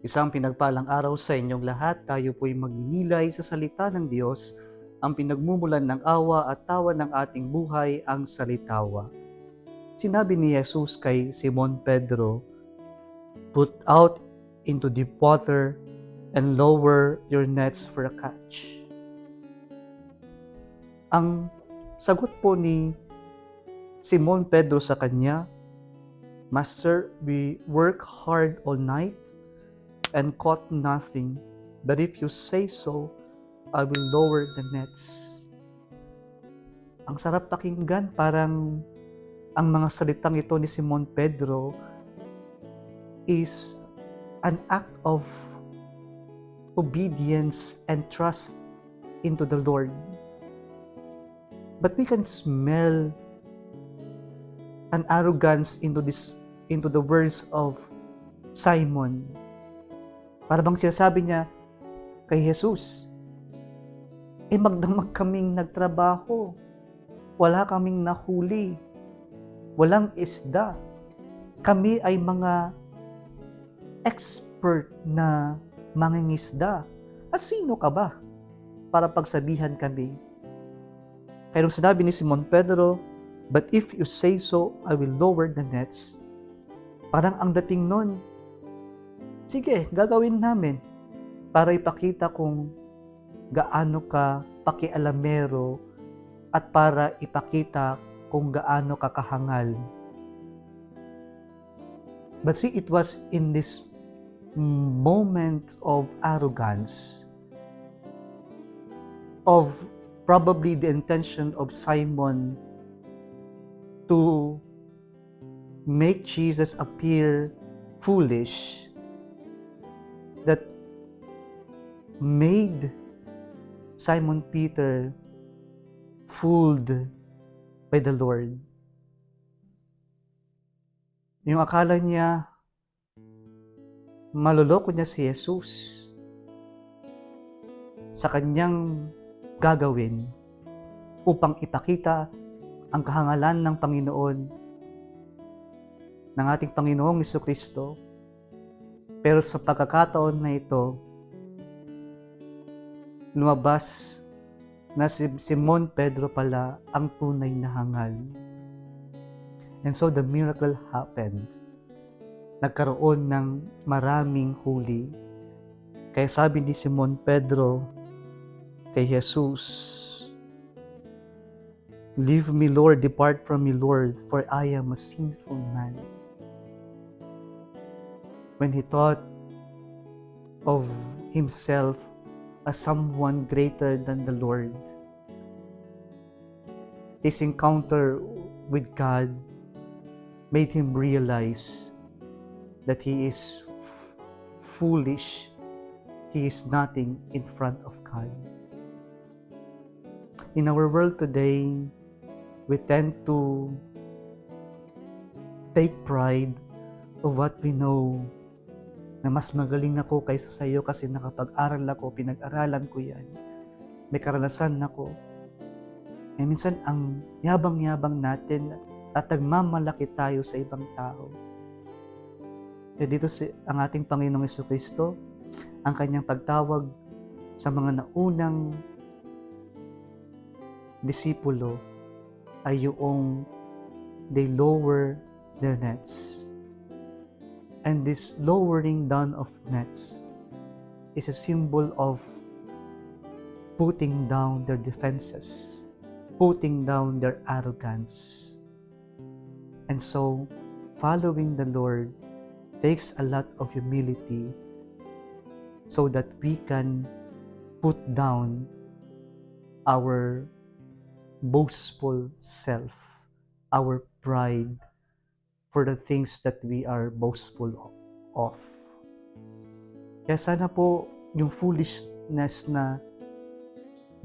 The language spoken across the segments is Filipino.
Isang pinagpalang araw sa inyong lahat. Tayo po'y magninilay sa salita ng Diyos, ang pinagmumulan ng awa at tawa ng ating buhay, ang salitawa. Sinabi ni Jesus kay Simon Pedro, "Put out into deep water and lower your nets for a catch." Ang sagot po ni Simon Pedro sa kanya, "Master, we work hard all night and caught nothing, but if you say so, I will lower the nets." Ang sarap pakinggan, parang ang mga salitang ito ni Simon Pedro is an act of obedience and trust into the Lord. But we can smell an arrogance into the words of Simon. Para bang sinasabi niya kay Jesus, magdamag kaming nagtrabaho, wala kaming nahuli, walang isda. Kami ay mga expert na mangingisda. At sino ka ba para pagsabihan kami? Kaya nung sinabi ni Simon Pedro, "But if you say so, I will lower the nets." Parang ang dating nun, sige, gagawin namin para ipakita kung gaano ka pakialamero at para ipakita kung gaano ka kahangal. But see, it was in this moment of arrogance, of probably the intention of Simon to make Jesus appear foolish, that made Simon Peter fooled by the Lord. Yung akala niya, maloloko niya si Jesus sa kanyang gagawin upang ipakita ang kahangalan ng Panginoon, ng ating Panginoong Jesucristo. Pero sa pagkakataon na ito, lumabas na si Simon Pedro pala ang tunay na hangal. And so the miracle happened. Nagkaroon ng maraming huli. Kaya sabi ni Simon Pedro kay Jesus, "Leave me, Lord, depart from me, Lord, for I am a sinful man." When he thought of himself as someone greater than the Lord, his encounter with God made him realize that he is foolish. He is nothing in front of God. In our world today, we tend to take pride of what we know, na mas magaling ako kaysa sa iyo kasi nakapag-aral ako, pinag-aralan ko yan, may karanasan ako. Minsan ang yabang-yabang natin at nagmamalaki tayo sa ibang tao. Dito ang ating Panginoong Jesucristo, ang kanyang pagtawag sa mga naunang disipulo ay yung they lower their nets. And this lowering down of nets is a symbol of putting down their defenses, putting down their arrogance. And so, following the Lord takes a lot of humility so that we can put down our boastful self, our pride for the things that we are boastful of. Kaya sana po yung foolishness na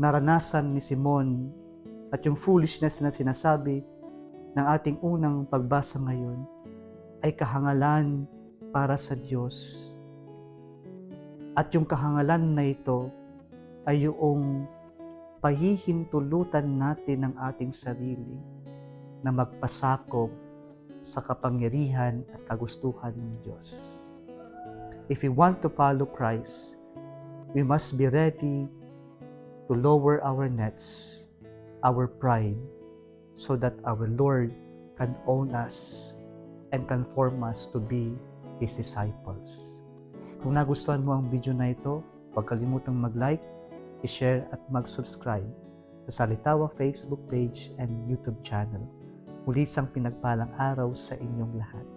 naranasan ni Simon at yung foolishness na sinasabi ng ating unang pagbasa ngayon ay kahangalan para sa Diyos. At yung kahangalan na ito ay yung pahihintulutan natin ng ating sarili na magpasakop sa kapangyarihan at kagustuhan ng Diyos. If we want to follow Christ, we must be ready to lower our nets, our pride, so that our Lord can own us and conform us to be His disciples. Kung nagustuhan mo ang video na ito, huwag kalimutang mag-like, i-share at mag-subscribe sa Salitawa Facebook page and YouTube channel. Muli isang pinagpalang araw sa inyong lahat.